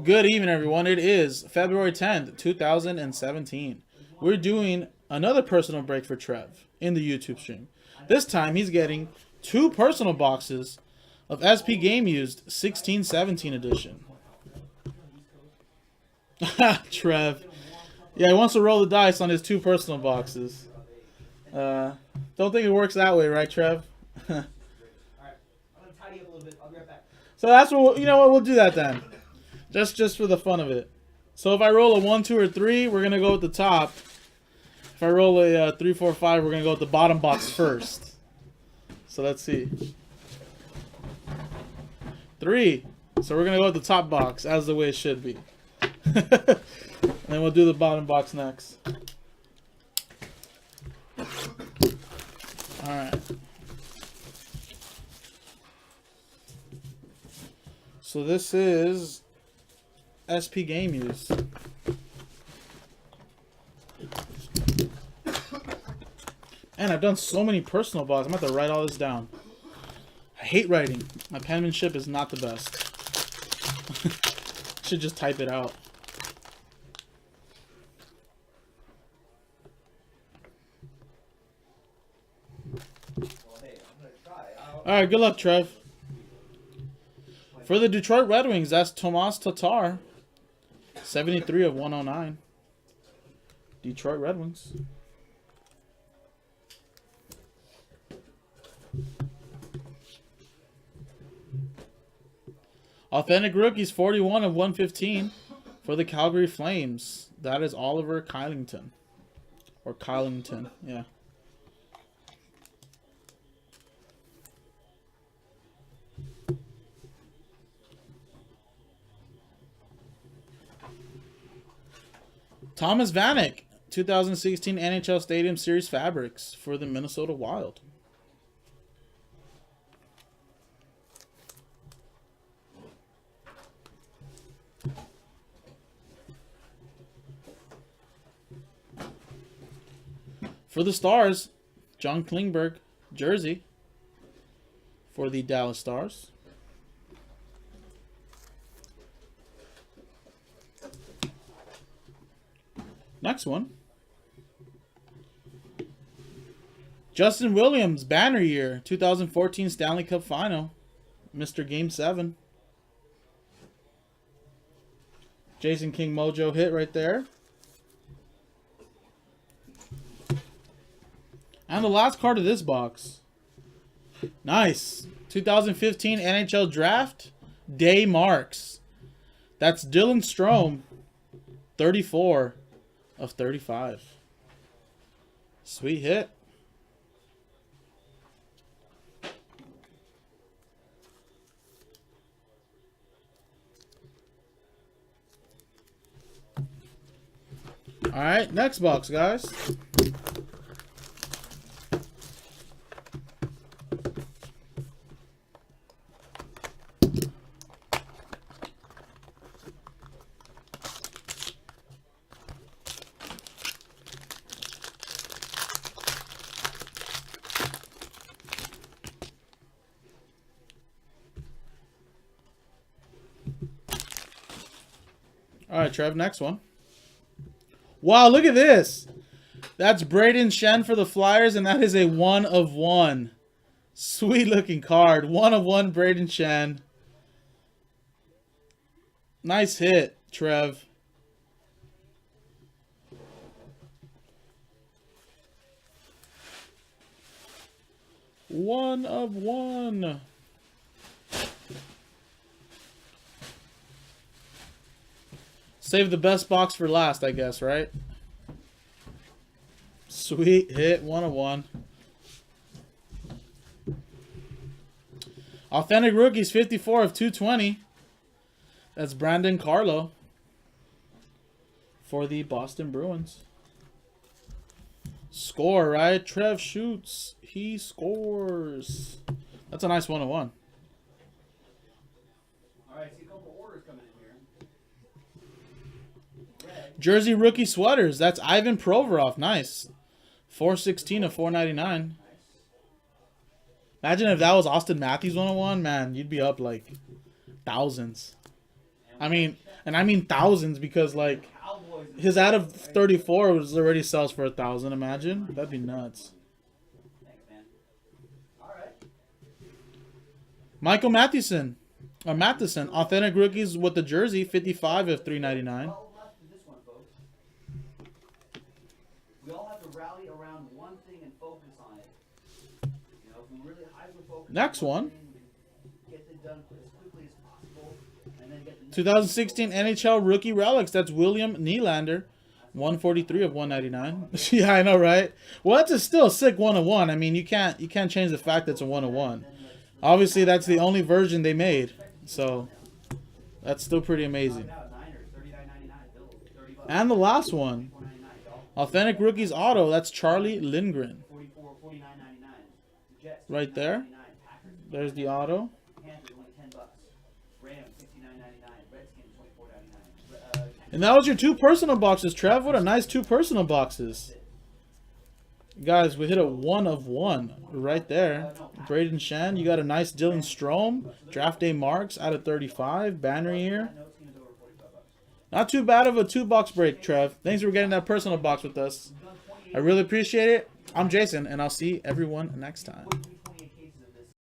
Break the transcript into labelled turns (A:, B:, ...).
A: Good evening, everyone. It is February 10th, 2017. We're doing another personal break for Trev in the YouTube stream. This time, he's getting 2 personal boxes of SP Game Used 16-17 edition. Trev. Yeah, he wants to roll the dice on his 2 personal boxes. Don't think it works that way, right, Trev?
B: Alright, I'm gonna tidy up a little bit. I'll be right back.
A: So that's what we'll do that then. Just for the fun of it. So if I roll a 1, 2, or 3, we're gonna go with the top. If I roll a 3, 4, 5, we're gonna go with the bottom box first. So let's see. 3. So we're gonna go with the top box as the way it should be. And then we'll do the bottom box next. Alright. So this is SP Game Use. And I've done so many personal boxes. I'm going to have to write all this down. I hate writing. My penmanship is not the best. Should just type it out. Alright, good luck, Trev. For the Detroit Red Wings, that's Tomas Tatar. 73 of 109. Detroit Red Wings. Authentic Rookies, 41 of 115 for the Calgary Flames. That is Oliver Kylington. Or Kylington, yeah. Thomas Vanek, 2016 NHL Stadium Series Fabrics for the Minnesota Wild. For the Stars, John Klingberg, jersey for the Dallas Stars. Next one. Justin Williams, banner year, 2014 Stanley Cup Final. Mr. Game 7. Jason King Mojo hit right there. And the last card of this box. Nice. 2015 NHL Draft. Day Marks. That's Dylan Strome. 34 of 35. Sweet hit. All right, next box, guys. All right, Trev, next one. Wow, look at this. That's Braden Shen for the Flyers, and that is a 1 of 1. Sweet looking card. 1 of 1 Braden Shen. Nice hit, Trev. One of 1. Save the best box for last, I guess, right? Sweet hit, 1 of 1. Authentic Rookies, 54 of 220. That's Brandon Carlo for the Boston Bruins. Score, right? Trev shoots. He scores. That's a nice 1 of 1. Jersey rookie sweaters. That's Ivan Provorov. Nice. 416 of 499. Imagine if that was Austin Matthews 101. Man, you'd be up like thousands. I mean, And I mean thousands because, like,
B: Cowboys.
A: his out of 34 was already sells for 1,000. Imagine. That'd be nuts.
B: Thanks, man. All right.
A: Michael Matheson. Or Matheson. Authentic rookies with the jersey. 55 of 399.
B: Well, left to this one, folks. We all have to rally around one thing and focus on it. You know, if we really hyper focus.
A: Next
B: on
A: one.
B: thing, we get it done as quickly as possible, and then get the next
A: 2016 NHL rookie relics. That's William Nylander. 143 of 199. Yeah, I know, right? Well, that's a still sick 1-of-1. I mean, you can't change the fact that it's a 1-of-1. Obviously, that's the only version they made. So, that's still pretty amazing. And the last one. Authentic rookies auto. That's Charlie Lindgren. Right there. There's the auto. And that was your 2 personal boxes, Trev. What a nice 2 personal boxes. Guys, we hit a 1-of-1 right there. Braden Shen, you got a nice Dylan Strome. Draft day marks out of 35. Banner here. Not too bad of a 2-box break, Trev. Thanks for getting that personal box with us. I really appreciate it. I'm Jason, and I'll see everyone next time.